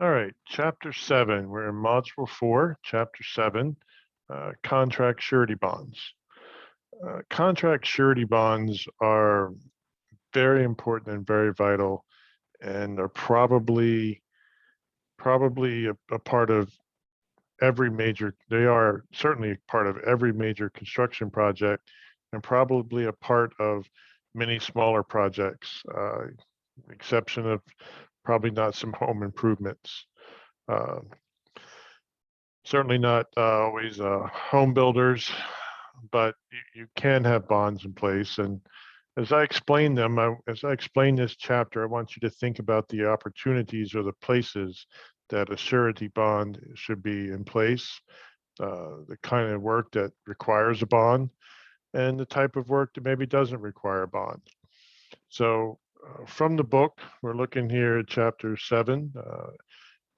All right, Chapter 7. We're in Module 4, Chapter 7, Contract Surety Bonds. Contract surety bonds are very important and very vital and are probably a part of every major, they are certainly part of every major construction project and probably a part of many smaller projects, exception of probably not some home improvements. Uh, Certainly not always home builders, but you can have bonds in place. And as I explain them, as I explain this chapter, I want you to think about the opportunities or the places that a surety bond should be in place, the kind of work that requires a bond, and the type of work that maybe doesn't require a bond. So from the book, we're looking here at chapter 7,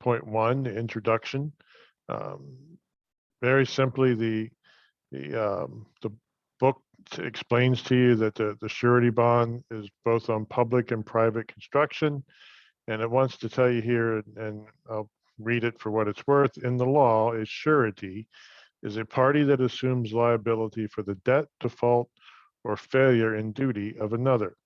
point 1, the introduction. Um, Very simply, the book explains to you that the surety bond is both on public and private construction, and it wants to tell you here, and I'll read it for what it's worth. In the law, a surety is a party that assumes liability for the debt, default, or failure in duty of another.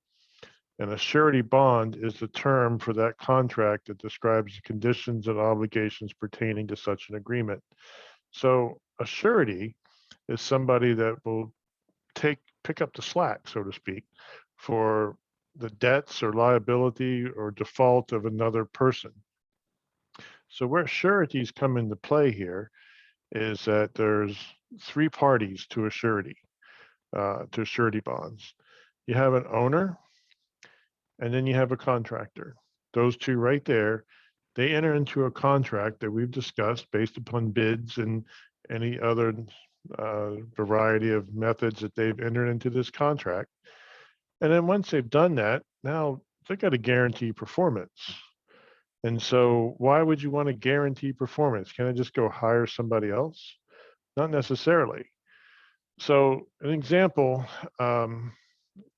And a surety bond is the term for that contract that describes the conditions and obligations pertaining to such an agreement. So a surety is somebody that will pick up the slack, so to speak, for the debts or liability or default of another person. So where sureties come into play here is that there's three parties to a surety, to surety bonds. You have an owner, and then you have a contractor. Those two right there, they enter into a contract that we've discussed based upon bids and any other variety of methods that they've entered into this contract. And then once they've done that, now they got to guarantee performance. And so why would you want to guarantee performance? Can I just go hire somebody else? Not necessarily. So an example,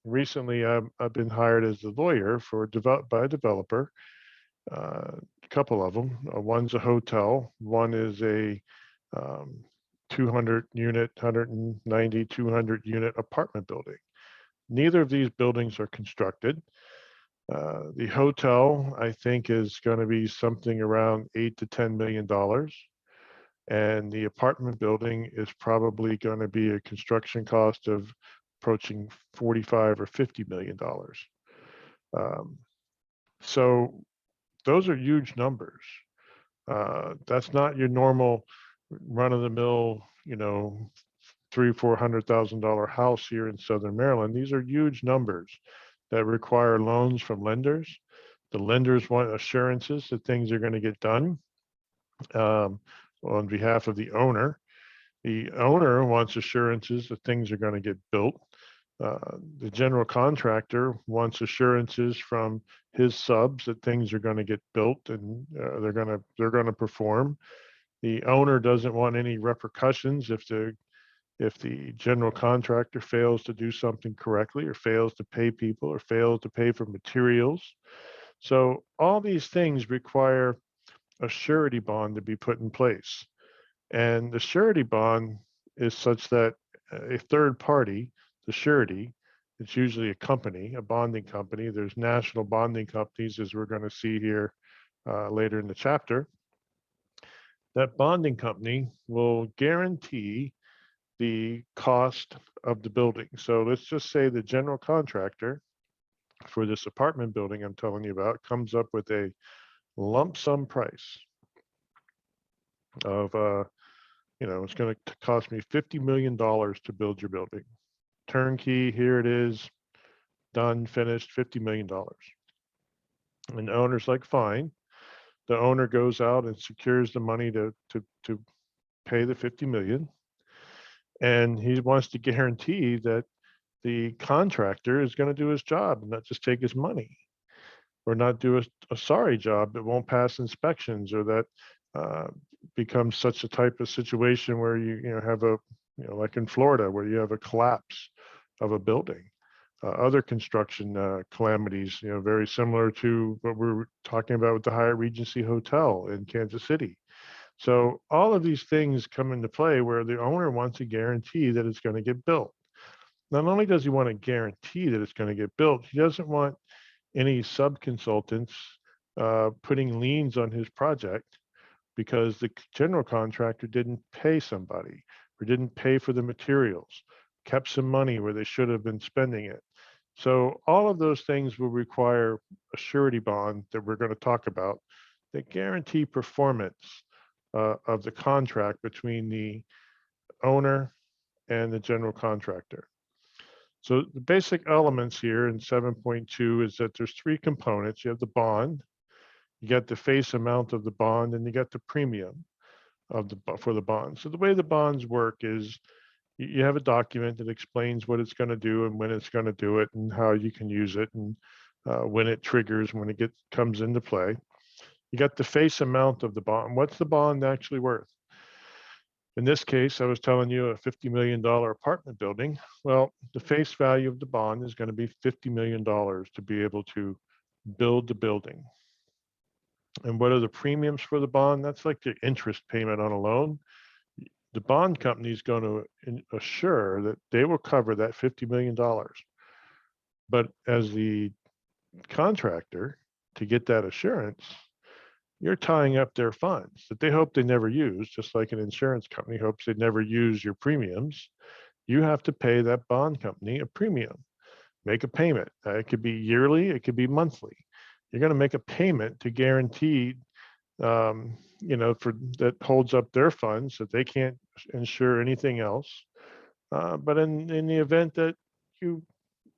recently I've been hired as a lawyer by a developer, a couple of them. One's a hotel, one is a um, 200 unit, 190, 200 unit apartment building. Neither of these buildings are constructed. The hotel, I think, is going to be something around $8 to $10 million. And the apartment building is probably going to be a construction cost of approaching 45 or $50 million. Um, so those are huge numbers. That's not your normal run of the mill, three, $400,000 house here in Southern Maryland. These are huge numbers that require loans from lenders. The lenders want assurances that things are going to get done on behalf of the owner. The owner wants assurances that things are going to get built. The general contractor wants assurances from his subs that things are going to get built and they're going to perform. The owner doesn't want any repercussions if the general contractor fails to do something correctly or fails to pay people or fails to pay for materials. So all these things require a surety bond to be put in place. And the surety bond is such that a third party, the surety, it's usually a company, a bonding company. There's national bonding companies, as we're going to see here later in the chapter. That bonding company will guarantee the cost of the building. So let's just say the general contractor for this apartment building I'm telling you about comes up with a lump sum price of, it's going to cost me $50 million to build your building. Turnkey, here it is, done, finished, $50 million. And the owner's like, fine. The owner goes out and secures the money to pay the 50 million. And he wants to guarantee that the contractor is going to do his job and not just take his money, or not do a sorry job that won't pass inspections, or that becomes such a type of situation where you have like in Florida, where you have a collapse of a building. other construction calamities, very similar to what we're talking about with the Hyatt Regency Hotel in Kansas City. So all of these things come into play where the owner wants a guarantee that it's going to get built. Not only does he want a guarantee that it's going to get built, he doesn't want any sub-consultants putting liens on his project because the general contractor didn't pay somebody or didn't pay for the materials, kept some money where they should have been spending it. So all of those things will require a surety bond that we're going to talk about that guarantee performance of the contract between the owner and the general contractor. So the basic elements here in 7.2 is that there's three components. You have the bond, you got the face amount of the bond, and you got the premium for the bond. So the way the bonds work is you have a document that explains what it's going to do and when it's going to do it and how you can use it and when it triggers, when it comes into play. You got the face amount of the bond. What's the bond actually worth? In this case, I was telling you a $50 million apartment building. Well, the face value of the bond is going to be $50 million to be able to build the building. And what are the premiums for the bond? That's like the interest payment on a loan. The bond company is going to assure that they will cover that $50 million. But as the contractor, to get that assurance, you're tying up their funds that they hope they never use, just like an insurance company hopes they never use your premiums. You have to pay that bond company a premium, make a payment. It could be yearly, it could be monthly. You're going to make a payment to guarantee, for that holds up their funds that they can't insure anything else. But in the event that you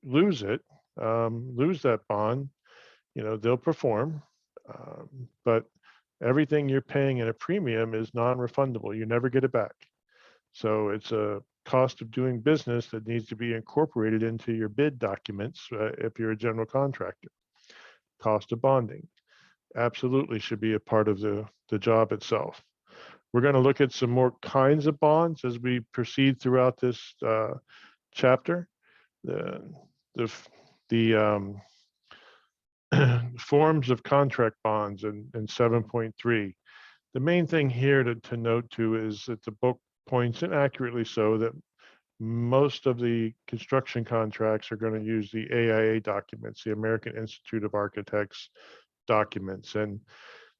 lose that bond, they'll perform. But everything you're paying in a premium is non-refundable. You never get it back. So it's a cost of doing business that needs to be incorporated into your bid documents if you're a general contractor. Cost of bonding absolutely should be a part of the job itself. We're going to look at some more kinds of bonds as we proceed throughout this chapter. The forms of contract bonds in 7.3. The main thing here to note too is that the book points, and accurately so, that most of the construction contracts are going to use the AIA documents, the American Institute of Architects documents, and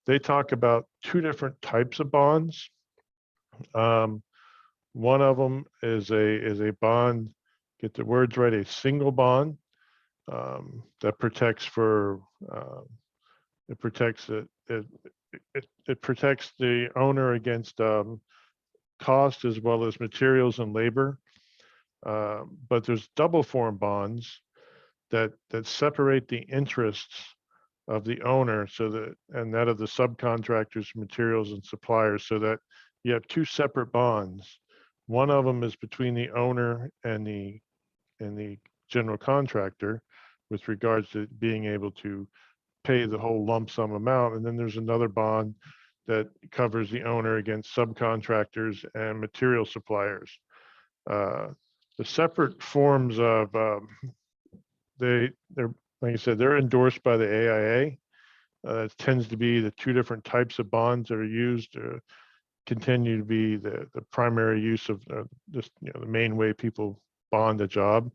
they talk about two different types of bonds. One of them is a bond, get the words right, a single bond that protects for it protects it protects the owner against cost as well as materials and labor. But there's double form bonds that separate the interests of the owner and that of the subcontractors, materials, and suppliers, so that you have two separate bonds. One of them is between the owner and the general contractor with regards to being able to pay the whole lump sum amount. And then there's another bond that covers the owner against subcontractors and material suppliers. The separate forms of, they're, like I said, they're endorsed by the AIA. It tends to be the two different types of bonds that are used continue to be the primary use of just, the main way people bond a job,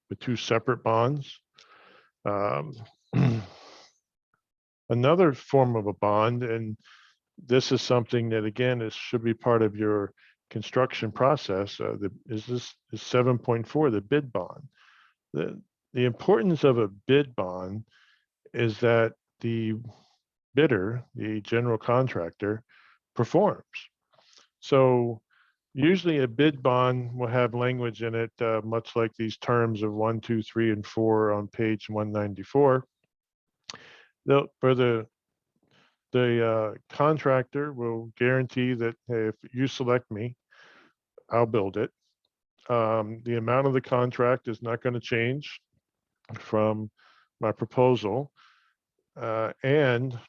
with two separate bonds. Another form of a bond, and this is something that again should be part of your construction process, is 7.4, the bid bond. The importance of a bid bond is that the bidder, the general contractor, performs. So usually a bid bond will have language in it, much like these terms of 1, 2, 3, and 4 on page 194. For the contractor will guarantee that, hey, if you select me, I'll build it. The amount of the contract is not going to change from my proposal, and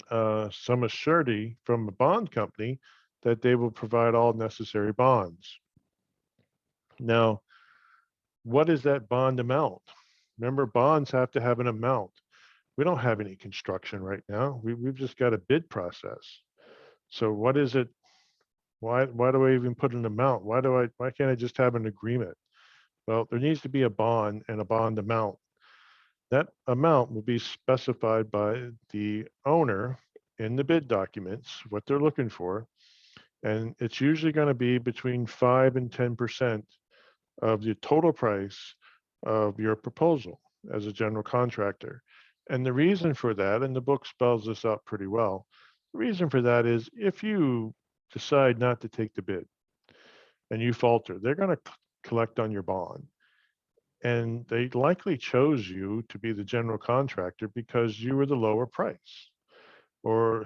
some assurity from a bond company that they will provide all necessary bonds. Now, what is that bond amount? Remember, bonds have to have an amount. We don't have any construction right now. We've just got a bid process. So what is it? Why do I even put an amount? Why can't I just have an agreement? Well, there needs to be a bond and a bond amount. That amount will be specified by the owner in the bid documents, what they're looking for. And it's usually going to be between 5 and 10% of the total price of your proposal as a general contractor. And the reason for that, and the book spells this out pretty well, the reason for that is if you decide not to take the bid and you falter, they're going to collect on your bond. And they likely chose you to be the general contractor because you were the lower price, or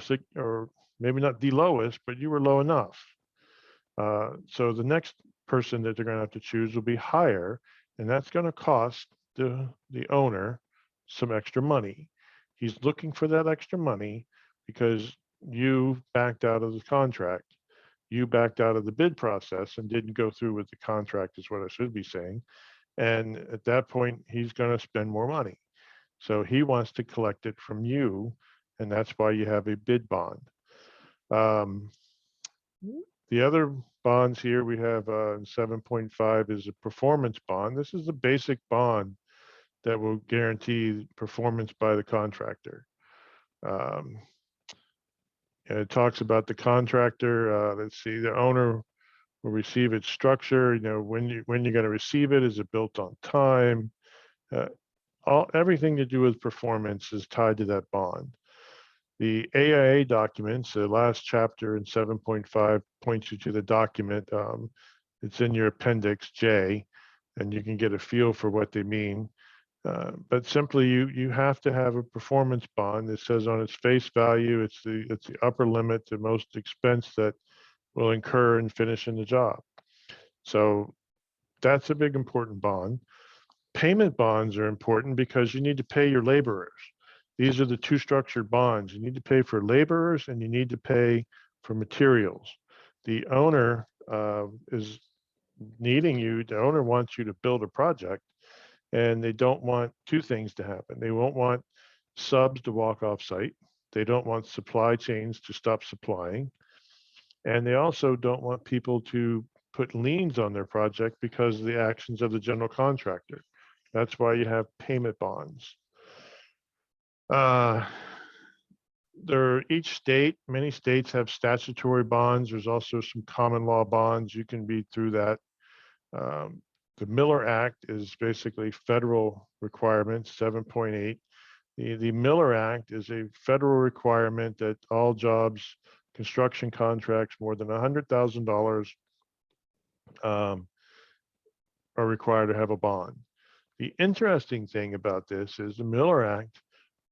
maybe not the lowest, but you were low enough. So the next person that they're going to have to choose will be higher, and that's going to cost the owner some extra money. He's looking for that extra money because you backed out of the contract. You backed out of the bid process and didn't go through with the contract, is what I should be saying. And at that point, he's going to spend more money. So he wants to collect it from you, and that's why you have a bid bond. The other bonds here we have 7.5 is a performance bond. This is the basic bond that will guarantee performance by the contractor. And it talks about the contractor. Let's see, the owner will receive its structure. You know, when you're going to receive it, is it built on time? Everything to do with performance is tied to that bond. The AIA documents, the last chapter in 7.5 points you to the document. It's in your appendix J, and you can get a feel for what they mean. But simply, you have to have a performance bond that says on its face value, it's the upper limit to most expense that will incur in finishing the job. So that's a big important bond. Payment bonds are important because you need to pay your laborers. These are the two structured bonds. You need to pay for laborers and you need to pay for materials. The owner is needing you, the owner wants you to build a project, and they don't want two things to happen. They won't want subs to walk off site. They don't want supply chains to stop supplying. And they also don't want people to put liens on their project because of the actions of the general contractor. That's why you have payment bonds. Each state, many states have statutory bonds. There's also some common law bonds. You can read through that. The Miller Act is basically federal requirements, 7.8. The Miller Act is a federal requirement that all jobs, construction contracts more than $100,000 are required to have a bond. The interesting thing about this is the Miller Act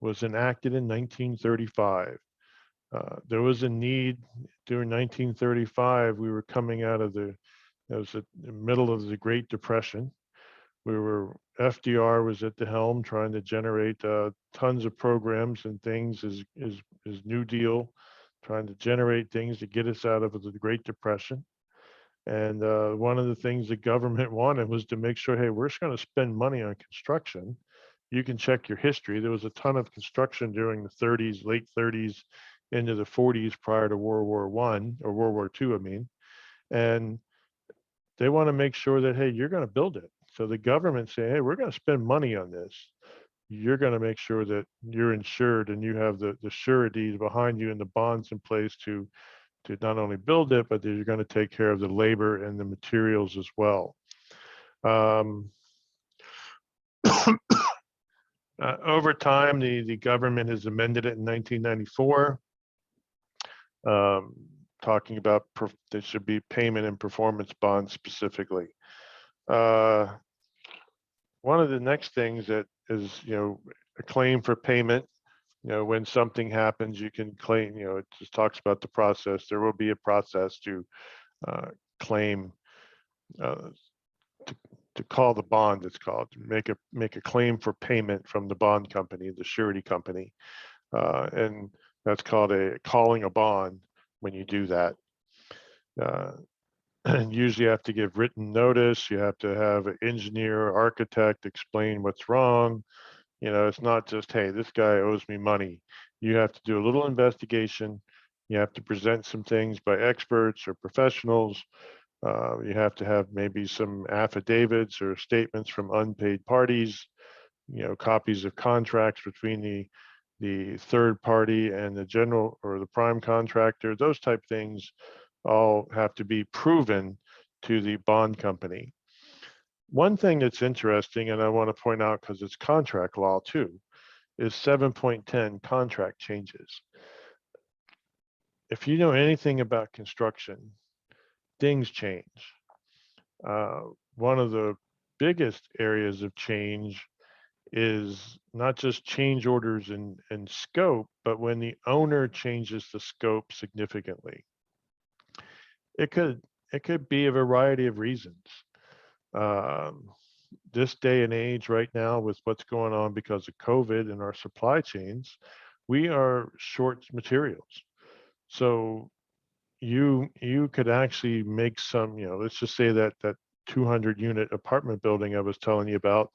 was enacted in 1935. There was a need during 1935. We were coming out of it was the middle of the Great Depression. FDR was at the helm trying to generate tons of programs and things, his New Deal, trying to generate things to get us out of the Great Depression. And one of the things the government wanted was to make sure, hey, we're just going to spend money on construction. You can check your history. There was a ton of construction during the 30s, late 30s, into the 40s prior to World War I, or World War II, I mean. And they want to make sure that, hey, you're going to build it. So the government say, hey, we're going to spend money on this. You're going to make sure that you're insured and you have the surety behind you and the bonds in place to not only build it, but that you're going to take care of the labor and the materials as well. Over time, the government has amended it in 1994, talking about there should be payment and performance bonds specifically. One of the next things that is, a claim for payment. When something happens, you can claim, it just talks about the process. There will be a process to claim, to call the bond, it's called, to make a claim for payment from the bond company, the surety company. And that's called calling a bond when you do that. usually you have to give written notice. You have to have an engineer or architect explain what's wrong. You know, it's not just, hey, this guy owes me money. You have to do a little investigation. You have to present some things by experts or professionals. You have to have maybe some affidavits or statements from unpaid parties, you know, copies of contracts between the third party and the general or the prime contractor. Those type things all have to be proven to the bond company. One thing that's interesting, and I want to point out because it's contract law too, is 7.10 contract changes. If you know anything about construction, things change. Uh, One of the biggest areas of change is not just change orders in scope, but when the owner changes the scope significantly. It could it could be a variety of reasons. Um, this day and age right now with what's going on because of COVID and our supply chains, we are short materials. So you could actually make some, you know, let's just say that 200 unit apartment building I was telling you about,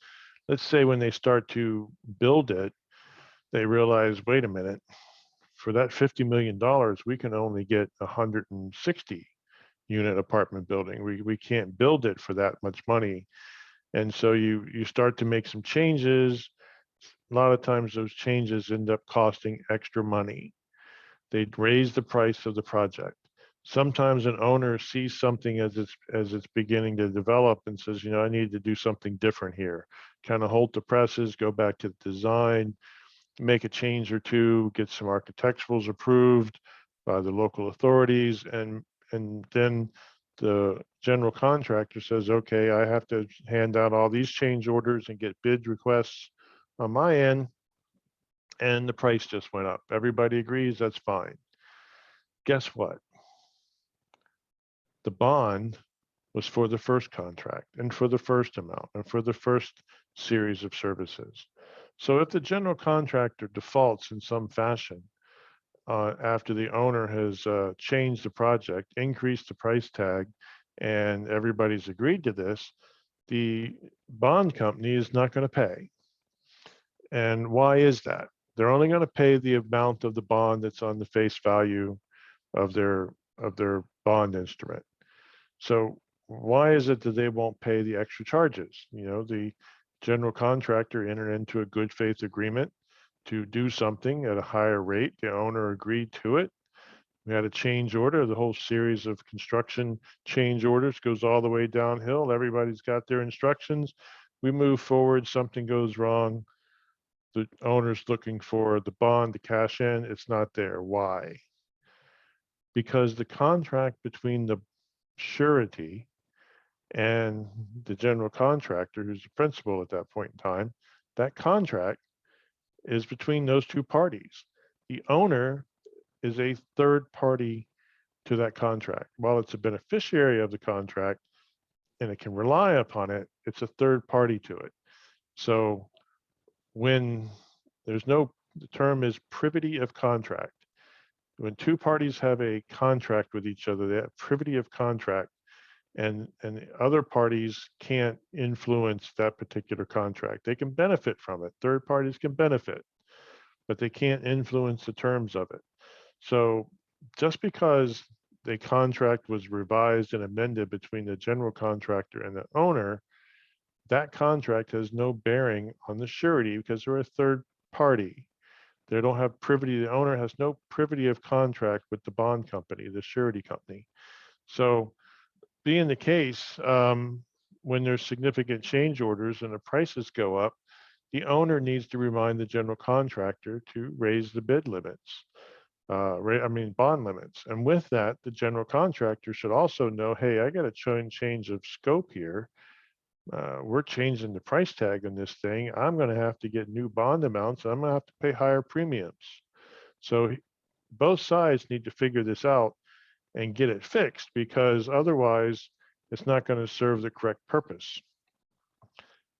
let's say when they start to build it, they realize, wait a minute, for that $50 million, we can only get 160 unit apartment building. We can't build it for that much money. And so you start to make some changes. A lot of times those changes end up costing extra money. They'd raise the price of the project. Sometimes an owner sees something as it's beginning to develop and says, you know, I need to do something different here. Kind of halt the presses, go back to the design, make a change or two, get some architecturals approved by the local authorities, and then the general contractor says, okay, I have to hand out all these change orders and get bid requests on my end, and the price just went up. Everybody agrees, that's fine. Guess what? The bond was for the first contract and for the first amount and for the first series of services. So if the general contractor defaults in some fashion, after the owner has changed the project, increased the price tag, and everybody's agreed to this, the bond company is not going to pay. And why is that? They're only going to pay the amount of the bond that's on the face value of their bond instrument. So why is it that they won't pay the extra charges? You know, the general contractor entered into a good faith agreement to do something at a higher rate. The owner agreed to it. We had a change order. The whole series of construction change orders goes all the way downhill. Everybody's got their instructions. We move forward, something goes wrong. The owner's looking for the bond to cash in. It's not there. Why? Because the contract between the surety and the general contractor, who's the principal at that point in time, that contract is between those two parties. The owner is a third party to that contract. While it's a beneficiary of the contract and it can rely upon it, it's a third party to it. So when there's no, the term is privity of contract. When two parties have a contract with each other, they have privity of contract, and the other parties can't influence that particular contract. They can benefit from it. Third parties can benefit, but they can't influence the terms of it. So just because the contract was revised and amended between the general contractor and the owner, that contract has no bearing on the surety because they're a third party. They don't have privity. The owner has no privity of contract with the bond company, the surety company. So being the case, when there's significant change orders and the prices go up, the owner needs to remind the general contractor to raise the bid limits, bond limits. And with that, the general contractor should also know, hey, I got a change of scope here. We're changing the price tag on this thing. I'm going to have to get new bond amounts. I'm going to have to pay higher premiums. So both sides need to figure this out and get it fixed, because otherwise it's not going to serve the correct purpose.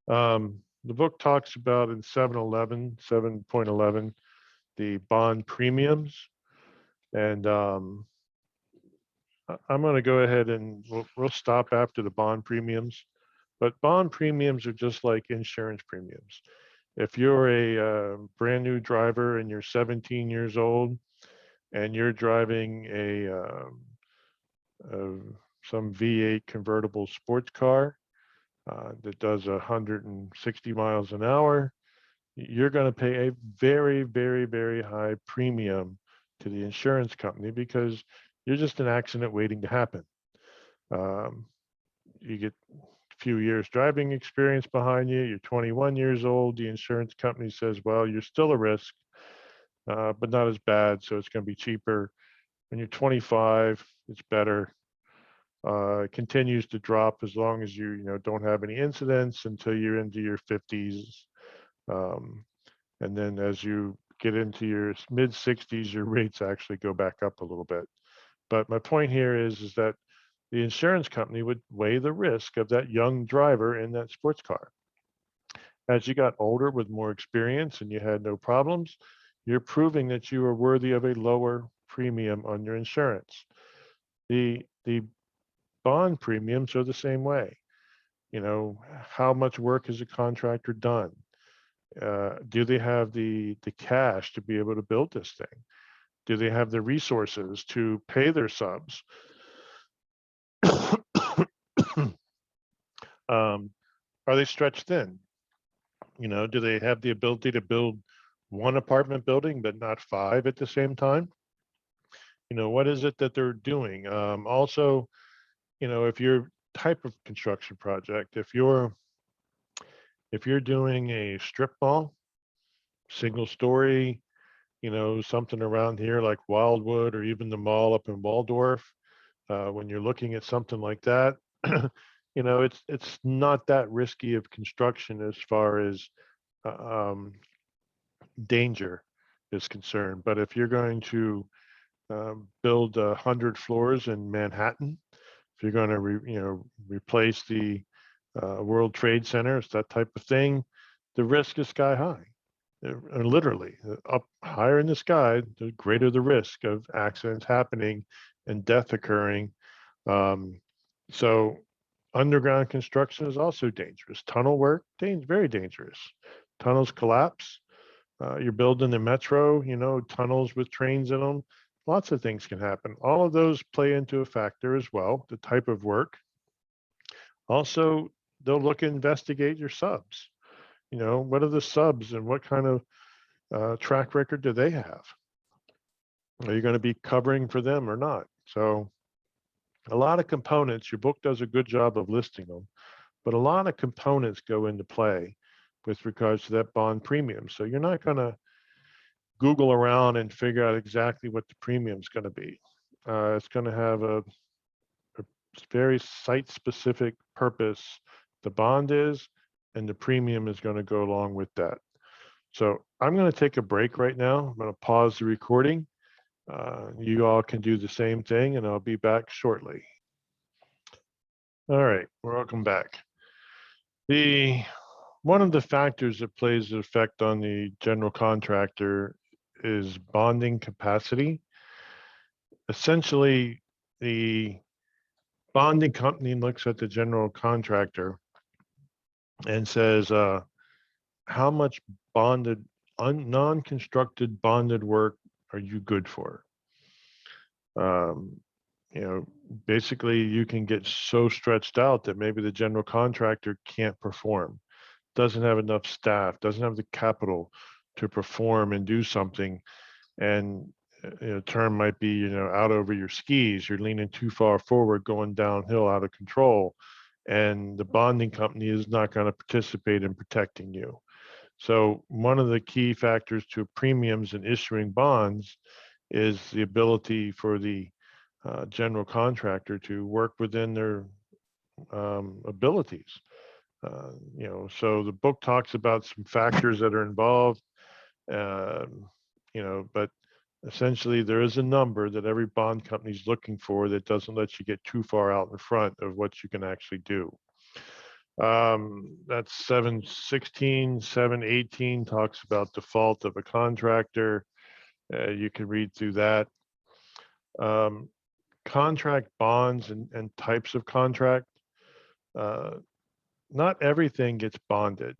The book talks about in 7.11, the bond premiums. And I'm going to go ahead and we'll stop after the bond premiums, but bond premiums are just like insurance premiums. If you're a brand new driver and you're 17 years old and you're driving some V8 convertible sports car that does 160 miles an hour, you're going to pay a very, very, very high premium to the insurance company because you're just an accident waiting to happen. You get a few years driving experience behind you, you're 21 years old, the insurance company says, well, you're still a risk, but not as bad, so it's going to be cheaper. When you're 25, it's better. It continues to drop as long as you don't have any incidents until you're into your 50s. And then as you get into your mid 60s, your rates actually go back up a little bit. But my point here is that the insurance company would weigh the risk of that young driver in that sports car. As you got older with more experience and you had no problems, you're proving that you are worthy of a lower premium on your insurance. The bond premiums are the same way. How much work has a contractor done? Do they have the cash to be able to build this thing? Do they have the resources to pay their subs? Are they stretched thin? Do they have the ability to build one apartment building but not 5 at the same time? What is it that they're doing? Also, if your type of construction project, if you're doing a strip mall, single story, something around here like Wildwood or even the mall up in Waldorf, when you're looking at something like that, it's not that risky of construction as far as danger is concerned. But if you're going to build 100 floors in Manhattan, if you're going to replace the World Trade Center, it's that type of thing, the risk is sky high. Literally, up higher in the sky, the greater the risk of accidents happening and death occurring. So underground construction is also dangerous. Tunnel work, very dangerous. Tunnels collapse. You're building the metro, tunnels with trains in them. Lots of things can happen. All of those play into a factor as well, the type of work. Also, they'll look and investigate your subs. What are the subs and what kind of track record do they have? Are you going to be covering for them or not? So a lot of components, your book does a good job of listing them, but a lot of components go into play with regards to that bond premium. So you're not going to Google around and figure out exactly what the premium is going to be. It's going to have a very site-specific purpose. The bond is, and the premium is going to go along with that. So I'm going to take a break right now. I'm going to pause the recording. You all can do the same thing, and I'll be back shortly. All right, welcome back. One of the factors that plays an effect on the general contractor is bonding capacity. Essentially, the bonding company looks at the general contractor and says, how much bonded, non-constructed bonded work are you good for? Basically you can get so stretched out that maybe the general contractor can't perform, doesn't have enough staff, doesn't have the capital to perform and do something. And term might be, out over your skis, you're leaning too far forward, going downhill out of control. And the bonding company is not going to participate in protecting you. So one of the key factors to premiums in issuing bonds is the ability for the general contractor to work within their abilities. So the book talks about some factors that are involved, but essentially there is a number that every bond company is looking for that doesn't let you get too far out in front of what you can actually do. That's 716, 718 talks about default of a contractor. You can read through that. contract bonds and types of contract, uh, not everything gets bonded.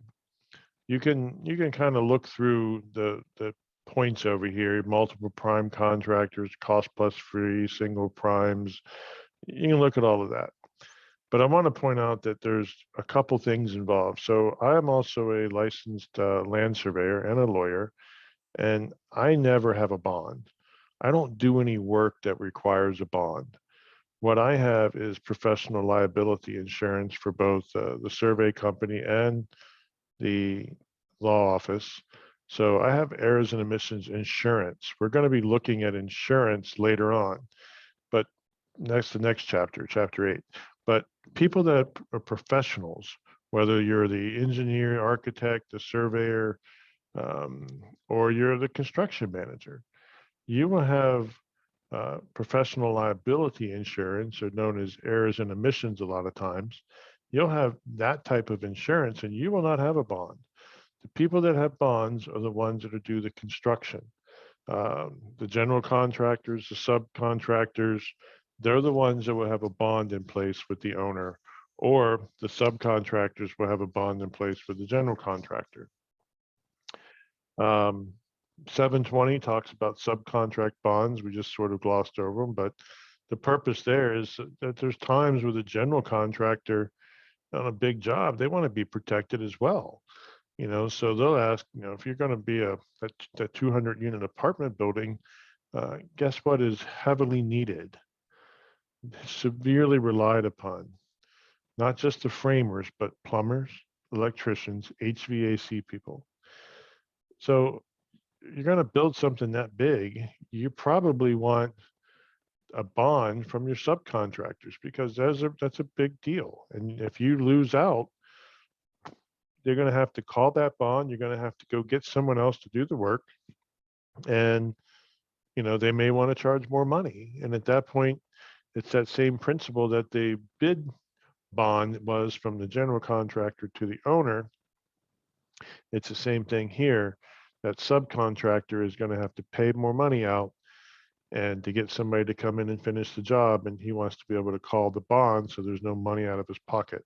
You can kind of look through the points over here, multiple prime contractors, cost plus free, single primes. You can look at all of that. But I want to point out that there's a couple things involved. So I am also a licensed land surveyor and a lawyer, and I never have a bond. I don't do any work that requires a bond. What I have is professional liability insurance for both the survey company and the law office. So I have errors and omissions insurance. We're going to be looking at insurance later on, but the next chapter, chapter 8. But people that are professionals, whether you're the engineer, architect, the surveyor, um, or you're the construction manager, you will have professional liability insurance, or known as errors and omissions a lot of times. You'll have that type of insurance and you will not have a bond. The people that have bonds are the ones that do the construction. The general contractors, the subcontractors, they're the ones that will have a bond in place with the owner, or the subcontractors will have a bond in place with the general contractor. Um, 720 talks about subcontract bonds. We just sort of glossed over them, but the purpose there is that there's times where the general contractor on a big job, they want to be protected as well. So they'll ask, if you're going to be a 200 unit apartment building, guess what is heavily needed, severely relied upon, not just the framers, but plumbers, electricians, HVAC people. So you're going to build something that big, you probably want a bond from your subcontractors, because that's a big deal. And if you lose out, they're going to have to call that bond. You're going to have to go get someone else to do the work. And, they may want to charge more money. And at that point, it's that same principle that the bid bond was from the general contractor to the owner. It's the same thing here. That subcontractor is going to have to pay more money out and to get somebody to come in and finish the job. And he wants to be able to call the bond so there's no money out of his pocket.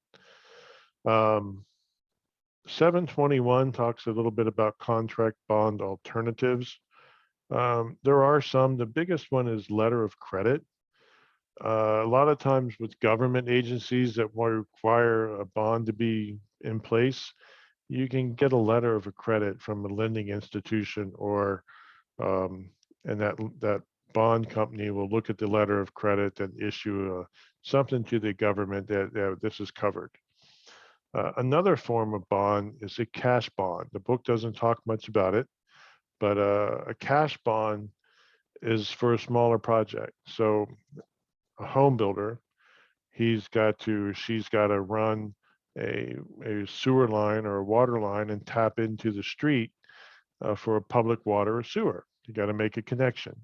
721 talks a little bit about contract bond alternatives. There are some. The biggest one is letter of credit. A lot of times with government agencies that require a bond to be in place, you can get a letter of a credit from a lending institution, or and that bond company will look at the letter of credit and issue something to the government that this is covered. Another form of bond is a cash bond. The book doesn't talk much about it, but a cash bond is for a smaller project. So a home builder, she's got to run a sewer line or a water line and tap into the street for a public water or sewer. You got to make a connection.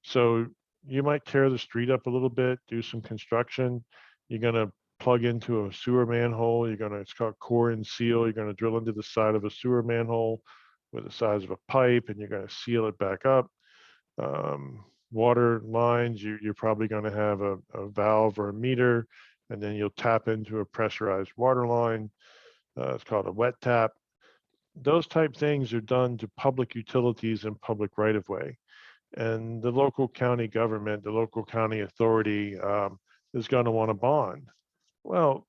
So you might tear the street up a little bit, do some construction. You're going to plug into a sewer manhole. It's called core and seal. You're going to drill into the side of a sewer manhole with the size of a pipe, and you're going to seal it back up. Water lines, you're probably going to have a valve or a meter, and then you'll tap into a pressurized water line. It's called a wet tap. Those type things are done to public utilities and public right of way. And the local county government, the local county authority is going to want a bond. Well,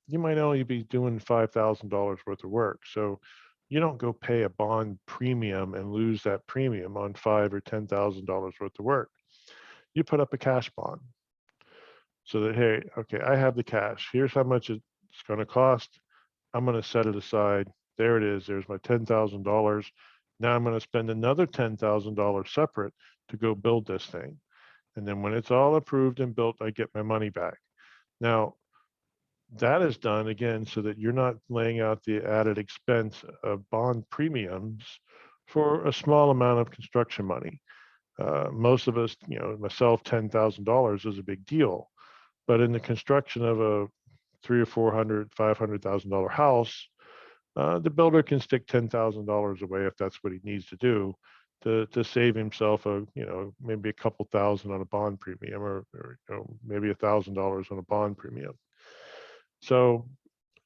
you might only be doing $5,000 worth of work. So you don't go pay a bond premium and lose that premium on $5,000 or $10,000 worth of work. You put up a cash bond so that, hey, okay, I have the cash. Here's how much it's going to cost. I'm going to set it aside. There it is. There's my $10,000. Now I'm going to spend another $10,000 separate to go build this thing. And then when it's all approved and built, I get my money back. Now, that is done again so that you're not laying out the added expense of bond premiums for a small amount of construction money. Most of us, myself, $10,000 is a big deal, but in the construction of a $300,000 or $400,000, $500,000 house, the builder can stick $10,000 away if that's what he needs to do. to save himself maybe a couple thousand on a bond premium, or maybe $1,000 on a bond premium. So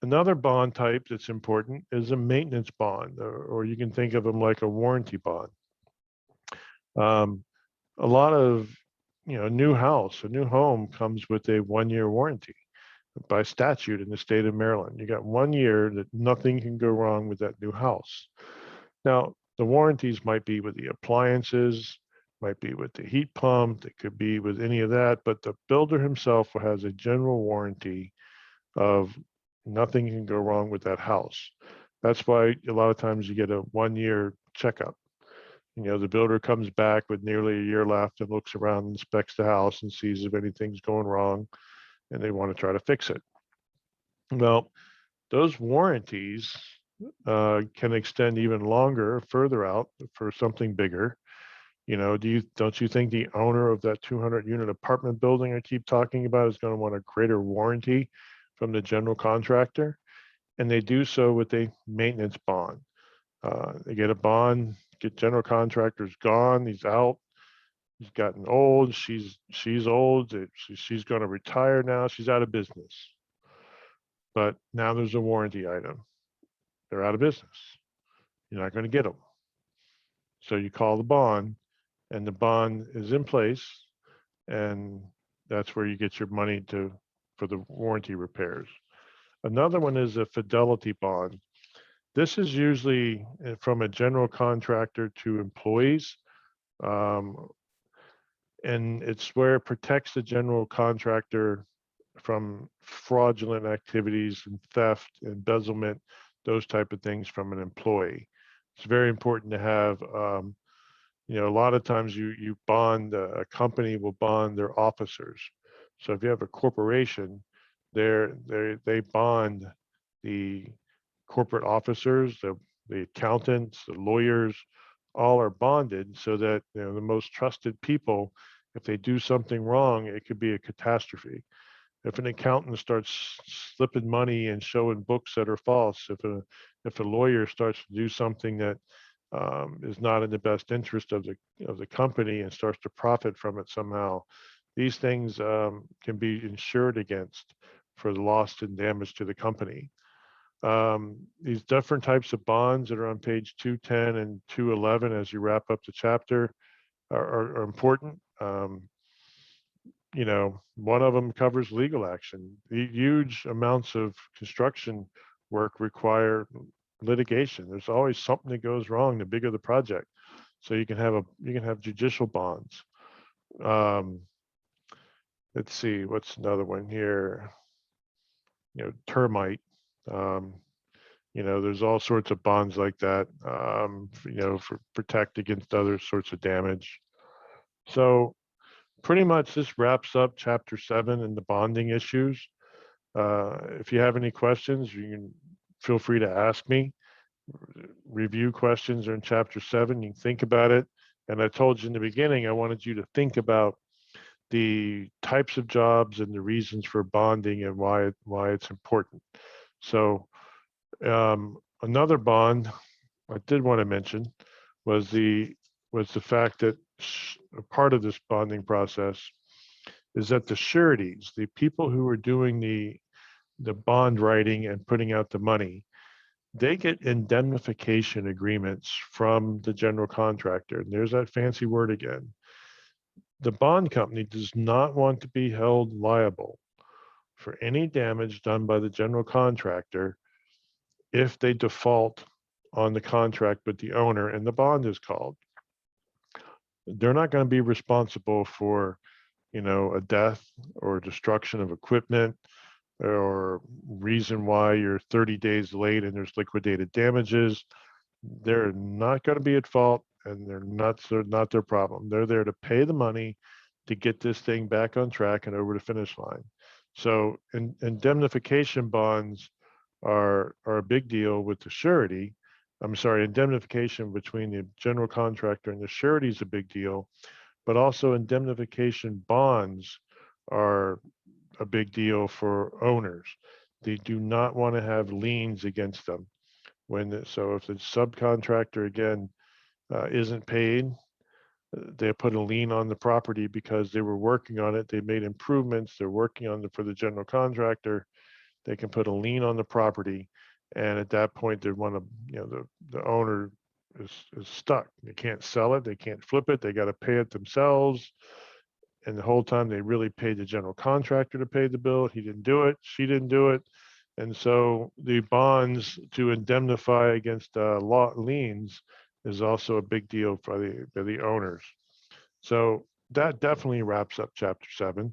another bond type that's important is a maintenance bond, or you can think of them like a warranty bond. A lot of a new home comes with a 1-year warranty by statute in the state of Maryland. You got 1 year that nothing can go wrong with that new house. Now, the warranties might be with the appliances, might be with the heat pump, it could be with any of that, but the builder himself has a general warranty of nothing can go wrong with that house. That's why a lot of times you get a 1-year checkup. The builder comes back with nearly a year left and looks around, inspects the house and sees if anything's going wrong, and they want to try to fix it. Well, those warranties can extend even longer, further out for something bigger. Don't you think the owner of that 200-unit apartment building I keep talking about is going to want a greater warranty from the general contractor? And they do so with a maintenance bond. They get a bond, get general contractor's gone, he's out, he's gotten old, she's old, she's going to retire now, she's out of business. But now there's a warranty item. They're out of business. You're not going to get them. So you call the bond, and the bond is in place, and that's where you get your money for the warranty repairs. Another one is a fidelity bond. This is usually from a general contractor to employees. And it's where it protects the general contractor from fraudulent activities and theft, embezzlement, those type of things from an employee. It's very important to have, a lot of times you bond, a company will bond their officers. So if you have a corporation, they bond the corporate officers, the accountants, the lawyers, all are bonded so that the most trusted people, if they do something wrong, it could be a catastrophe. If an accountant starts slipping money and showing books that are false, if a lawyer starts to do something that is not in the best interest of the company and starts to profit from it somehow, these things can be insured against for the loss and damage to the company. These different types of bonds that are on page 210 and 211 as you wrap up the chapter are important. One of them covers legal action. The huge amounts of construction work require litigation. There's always something that goes wrong the bigger the project. So you can have judicial bonds. Let's see, what's another one here? Termite. There's all sorts of bonds like that, for protect against other sorts of damage. So pretty much this wraps up chapter 7 and the bonding issues. If you have any questions, you can feel free to ask me. Review questions are in chapter 7. You can think about it. And I told you in the beginning, I wanted you to think about the types of jobs and the reasons for bonding and why it's important. So another bond I did want to mention was the fact that a part of this bonding process is that the sureties, the people who are doing the bond writing and putting out the money, they get indemnification agreements from the general contractor. And there's that fancy word again. The bond company does not want to be held liable for any damage done by the general contractor if they default on the contract with the owner and the bond is called. They're not going to be responsible for, a death or destruction of equipment or reason why you're 30 days late and there's liquidated damages. They're not going to be at fault, and they're not their problem. They're there to pay the money to get this thing back on track and over the finish line. So indemnification bonds are a big deal with the surety. I'm sorry, indemnification between the general contractor and the surety is a big deal, but also indemnification bonds are a big deal for owners. They do not want to have liens against them. So if the subcontractor again isn't paid, they put a lien on the property because they were working on it. They made improvements. They're working on it for the general contractor. They can put a lien on the property, and at that point, they want to, the owner is stuck. They can't sell it. They can't flip it. They got to pay it themselves. And the whole time, they really paid the general contractor to pay the bill. He didn't do it. She didn't do it. And so the bonds to indemnify against liens is also a big deal for the owners. So that definitely wraps up Chapter 7.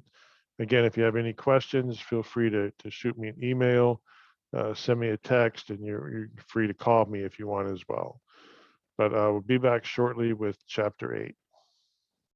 Again, if you have any questions, feel free to shoot me an email, send me a text, and you're free to call me if you want as well. But we'll be back shortly with Chapter 8.